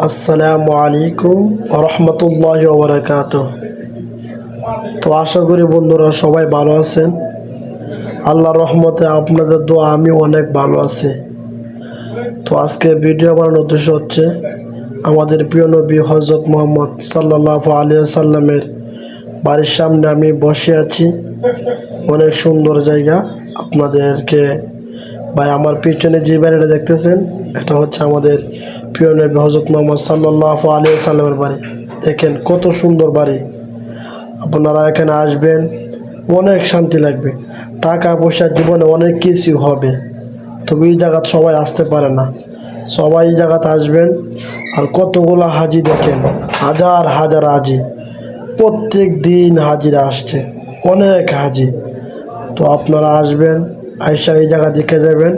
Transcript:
আসসালামু আলাইকুম রহমতুল্লাহ ওবরাকাত। তো আশা করি বন্ধুরা সবাই ভালো আছেন। আল্লাহর রহমতে আপনাদের দোয়া আমি অনেক ভালো আছি। তো আজকে ভিডিও বানানোর উদ্দেশ্য হচ্ছে আমাদের প্রিয় নবী হজরত মুহাম্মদ সাল্লাল্লাহু আলাইহি সাল্লামের বাড়ির সামনে আমি বসে আছি। অনেক সুন্দর জায়গা। আপনাদেরকে ভাই আমার পিছনে যে বাড়িটা দেখতেছেন এটা হচ্ছে আমাদের প্রিয় নবী হজরত মুহাম্মদ সাল্লাল্লাহু আলাইহি সাল্লামের বাড়ি। দেখেন কত সুন্দর বাড়ি। আপনারা এখানে আসবেন, অনেক শান্তি লাগবে। টাকা পয়সা জীবনে অনেক কিছু হবে, তবে এই জায়গাতে সবাই আসতে পারে না। সবাই এই জায়গাতে আসবেন। আর কতগুলো হাজি দেখেন, হাজার হাজার হাজি, প্রত্যেক দিন হাজিরা আসছে, অনেক হাজি। তো আপনারা আসবেন, আয়সা এই জায়গা দেখে যাবেন।